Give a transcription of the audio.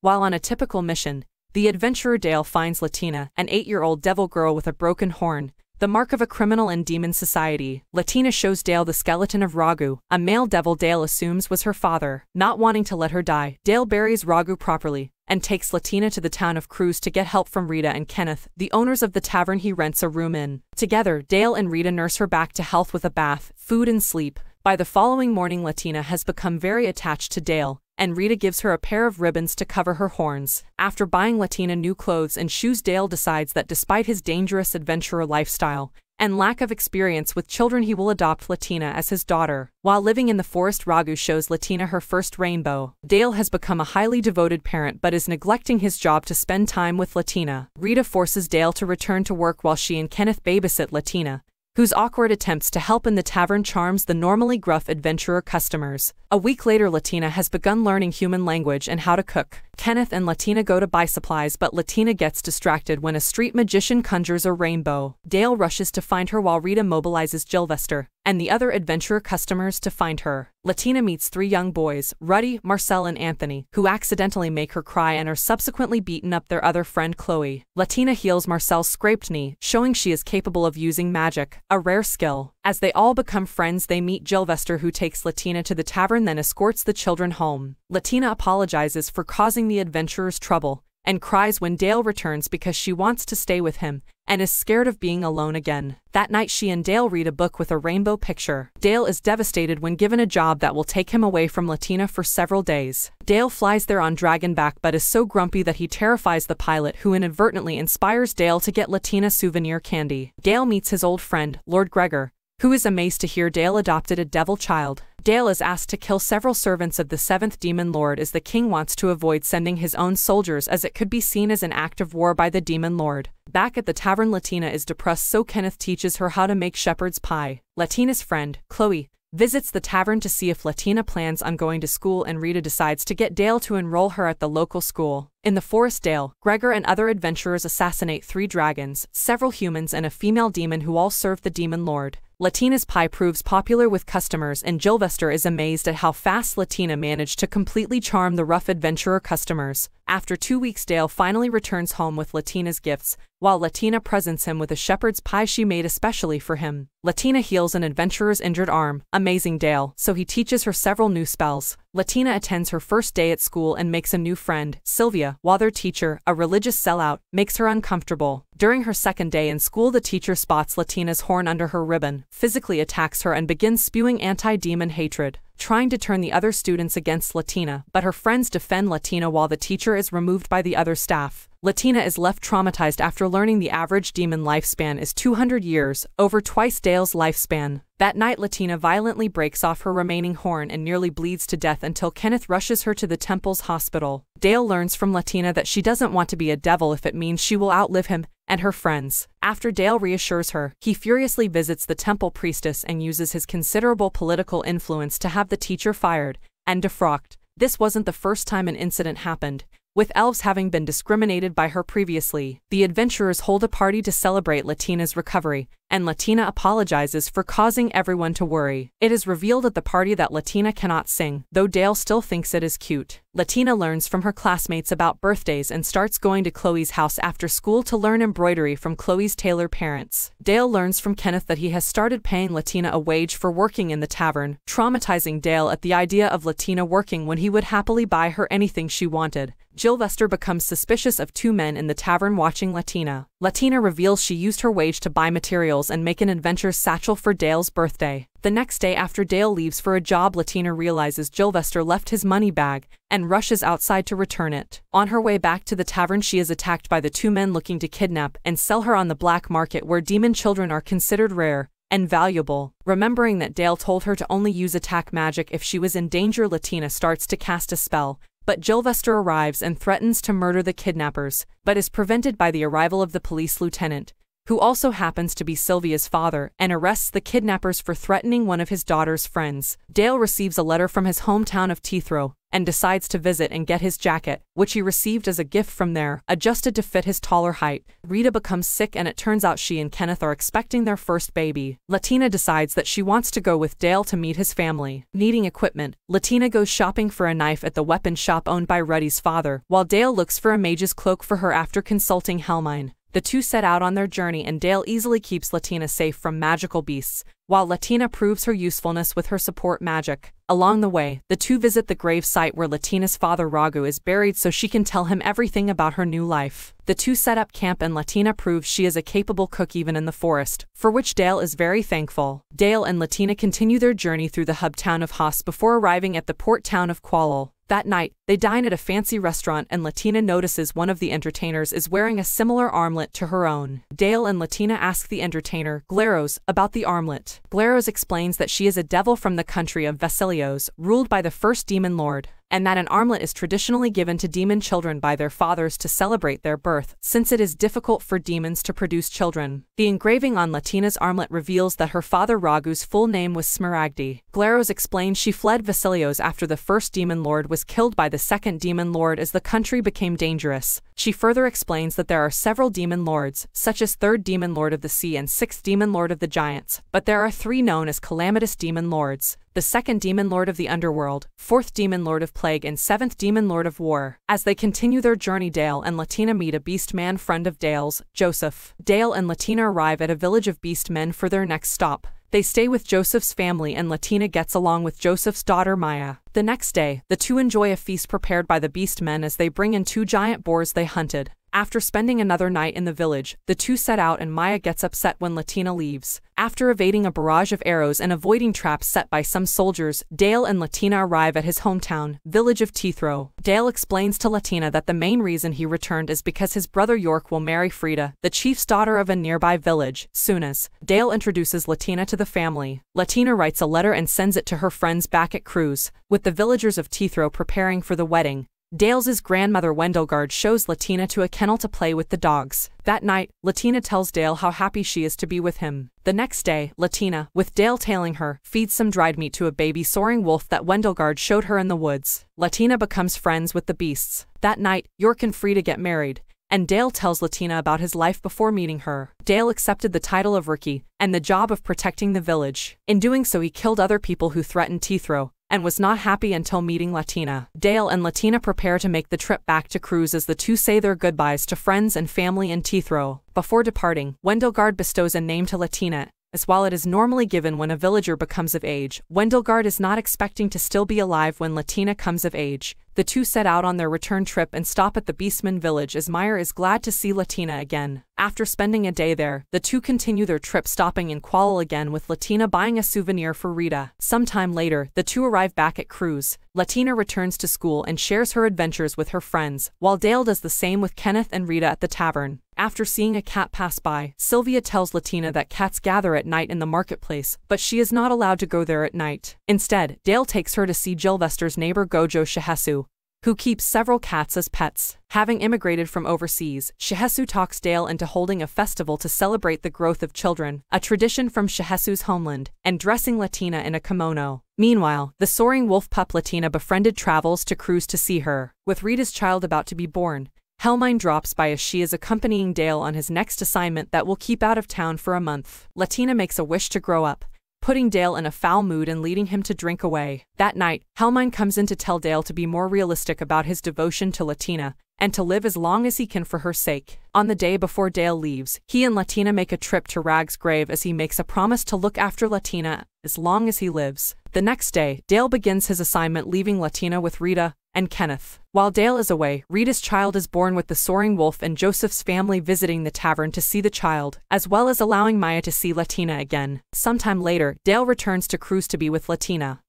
While on a typical mission, the adventurer Dale finds Latina, an 8-year-old devil girl with a broken horn, the mark of a criminal in demon society. Latina shows Dale the skeleton of Ragu, a male devil Dale assumes was her father. Not wanting to let her die, Dale buries Ragu properly, and takes Latina to the town of Cruz to get help from Rita and Kenneth, the owners of the tavern he rents a room in. Together, Dale and Rita nurse her back to health with a bath, food and sleep. By the following morning, Latina has become very attached to Dale, and Rita gives her a pair of ribbons to cover her horns. After buying Latina new clothes and shoes, Dale decides that despite his dangerous adventurer lifestyle and lack of experience with children, he will adopt Latina as his daughter. While living in the forest, Ragu shows Latina her first rainbow. Dale has become a highly devoted parent but is neglecting his job to spend time with Latina. Rita forces Dale to return to work while she and Kenneth babysit Latina, whose awkward attempts to help in the tavern charms the normally gruff adventurer customers. A week later, Latina has begun learning human language and how to cook. Kenneth and Latina go to buy supplies, but Latina gets distracted when a street magician conjures a rainbow. Dale rushes to find her while Rita mobilizes Gilvester and the other adventurer customers to find her. Latina meets 3 young boys, Ruddy, Marcel and Anthony, who accidentally make her cry and are subsequently beaten up their other friend Chloe. Latina heals Marcel's scraped knee, showing she is capable of using magic, a rare skill. As they all become friends, they meet Gilvester, who takes Latina to the tavern then escorts the children home. Latina apologizes for causing the adventurers trouble, and cries when Dale returns because she wants to stay with him and is scared of being alone again. That night, she and Dale read a book with a rainbow picture. Dale is devastated when given a job that will take him away from Latina for several days. Dale flies there on Dragonback but is so grumpy that he terrifies the pilot, who inadvertently inspires Dale to get Latina souvenir candy. Dale meets his old friend, Lord Gregor, who is amazed to hear Dale adopted a devil child. Dale is asked to kill several servants of the 7th Demon Lord as the king wants to avoid sending his own soldiers, as it could be seen as an act of war by the Demon Lord. Back at the tavern, Latina is depressed, so Kenneth teaches her how to make shepherd's pie. Latina's friend, Chloe, visits the tavern to see if Latina plans on going to school, and Rita decides to get Dale to enroll her at the local school. In the forest, Dale, Gregor and other adventurers assassinate 3 dragons, several humans and a female demon who all serve the Demon Lord. Latina's pie proves popular with customers, and Gilvester is amazed at how fast Latina managed to completely charm the rough adventurer customers. After 2 weeks, Dale finally returns home with Latina's gifts, while Latina presents him with a shepherd's pie she made especially for him. Latina heals an adventurer's injured arm, amazing Dale, so he teaches her several new spells. Latina attends her first day at school and makes a new friend, Sylvia, while their teacher, a religious sellout, makes her uncomfortable. During her second day in school, the teacher spots Latina's horn under her ribbon, physically attacks her and begins spewing anti-demon hatred, trying to turn the other students against Latina, but her friends defend Latina while the teacher is removed by the other staff. Latina is left traumatized after learning the average demon lifespan is 200 years, over twice Dale's lifespan. That night, Latina violently breaks off her remaining horn and nearly bleeds to death until Kenneth rushes her to the temple's hospital. Dale learns from Latina that she doesn't want to be a devil if it means she will outlive him and her friends. After Dale reassures her, he furiously visits the temple priestess and uses his considerable political influence to have the teacher fired and defrocked. This wasn't the first time an incident happened, with elves having been discriminated by her previously. The adventurers hold a party to celebrate Latina's recovery, and Latina apologizes for causing everyone to worry. It is revealed at the party that Latina cannot sing, though Dale still thinks it is cute. Latina learns from her classmates about birthdays and starts going to Chloe's house after school to learn embroidery from Chloe's tailor parents. Dale learns from Kenneth that he has started paying Latina a wage for working in the tavern, traumatizing Dale at the idea of Latina working when he would happily buy her anything she wanted. Gilvester becomes suspicious of 2 men in the tavern watching Latina. Latina reveals she used her wage to buy materials and make an adventure satchel for Dale's birthday. The next day, after Dale leaves for a job, Latina realizes Gilvester left his money bag and rushes outside to return it. On her way back to the tavern, she is attacked by the 2 men looking to kidnap and sell her on the black market, where demon children are considered rare and valuable. Remembering that Dale told her to only use attack magic if she was in danger, Latina starts to cast a spell, but Gilvester arrives and threatens to murder the kidnappers, but is prevented by the arrival of the police lieutenant, who also happens to be Sylvia's father, and arrests the kidnappers for threatening one of his daughter's friends. Dale receives a letter from his hometown of Teethro, and decides to visit and get his jacket, which he received as a gift from there, adjusted to fit his taller height. Rita becomes sick and it turns out she and Kenneth are expecting their first baby. Latina decides that she wants to go with Dale to meet his family. Needing equipment, Latina goes shopping for a knife at the weapon shop owned by Ruddy's father, while Dale looks for a mage's cloak for her after consulting Helmine. The two set out on their journey and Dale easily keeps Latina safe from magical beasts, while Latina proves her usefulness with her support magic. Along the way, the two visit the grave site where Latina's father Ragu is buried so she can tell him everything about her new life. The two set up camp and Latina proves she is a capable cook even in the forest, for which Dale is very thankful. Dale and Latina continue their journey through the hub town of Haas before arriving at the port town of Qualol. That night, they dine at a fancy restaurant and Latina notices one of the entertainers is wearing a similar armlet to her own. Dale and Latina ask the entertainer, Glaros, about the armlet. Glaros explains that she is a devil from the country of Vasilios, ruled by the first demon lord, and that an armlet is traditionally given to demon children by their fathers to celebrate their birth, since it is difficult for demons to produce children. The engraving on Latina's armlet reveals that her father Ragu's full name was Smaragdi. Glaros explains she fled Vasilios after the first demon lord was killed by the second demon lord as the country became dangerous. She further explains that there are several demon lords, such as third demon lord of the sea and sixth demon lord of the giants, but there are three known as calamitous demon lords: the second demon lord of the underworld, fourth demon lord of plague and seventh demon lord of war. As they continue their journey, Dale and Latina meet a beast man friend of Dale's, Joseph. Dale and Latina arrive at a village of beast men for their next stop. They stay with Joseph's family and Latina gets along with Joseph's daughter Maya. The next day, the two enjoy a feast prepared by the beast men as they bring in two giant boars they hunted. After spending another night in the village, the two set out and Maya gets upset when Latina leaves. After evading a barrage of arrows and avoiding traps set by some soldiers, Dale and Latina arrive at his hometown, village of Teethro. Dale explains to Latina that the main reason he returned is because his brother York will marry Frida, the chief's daughter of a nearby village. Soon as Dale introduces Latina to the family, Latina writes a letter and sends it to her friends back at Cruz. With the villagers of Teethro preparing for the wedding, Dale's grandmother Wendelgard shows Latina to a kennel to play with the dogs. That night, Latina tells Dale how happy she is to be with him. The next day, Latina, with Dale tailing her, feeds some dried meat to a baby soaring wolf that Wendelgard showed her in the woods. Latina becomes friends with the beasts. That night, York and Frida get married, and Dale tells Latina about his life before meeting her. Dale accepted the title of Rookie and the job of protecting the village. In doing so, he killed other people who threatened Teethro, and was not happy until meeting Latina. Dale and Latina prepare to make the trip back to Cruz as the two say their goodbyes to friends and family in Teethro. Before departing, Wendelgard bestows a name to Latina, as while it is normally given when a villager becomes of age, Wendelgard is not expecting to still be alive when Latina comes of age. The two set out on their return trip and stop at the Beastman village as Meyer is glad to see Latina again. After spending a day there, the two continue their trip stopping in Qualol again with Latina buying a souvenir for Rita. Sometime later, the two arrive back at Cruz. Latina returns to school and shares her adventures with her friends, while Dale does the same with Kenneth and Rita at the tavern. After seeing a cat pass by, Sylvia tells Latina that cats gather at night in the marketplace, but she is not allowed to go there at night. Instead, Dale takes her to see Jilvester's neighbor Gojo Shihesu, who keeps several cats as pets. Having immigrated from overseas, Shihesu talks Dale into holding a festival to celebrate the growth of children, a tradition from Shihesu's homeland, and dressing Latina in a kimono. Meanwhile, the soaring wolf pup Latina befriended travels to Cruz to see her. With Rita's child about to be born, Helmine drops by as she is accompanying Dale on his next assignment that will keep out of town for a month. Latina makes a wish to grow up, putting Dale in a foul mood and leading him to drink away. That night, Helmine comes in to tell Dale to be more realistic about his devotion to Latina, and to live as long as he can for her sake. On the day before Dale leaves, he and Latina make a trip to Rag's grave as he makes a promise to look after Latina as long as he lives. The next day, Dale begins his assignment leaving Latina with Rita and Kenneth. While Dale is away, Rita's child is born with the soaring wolf and Joseph's family visiting the tavern to see the child, as well as allowing Maya to see Latina again. Sometime later, Dale returns to Cruz to be with Latina.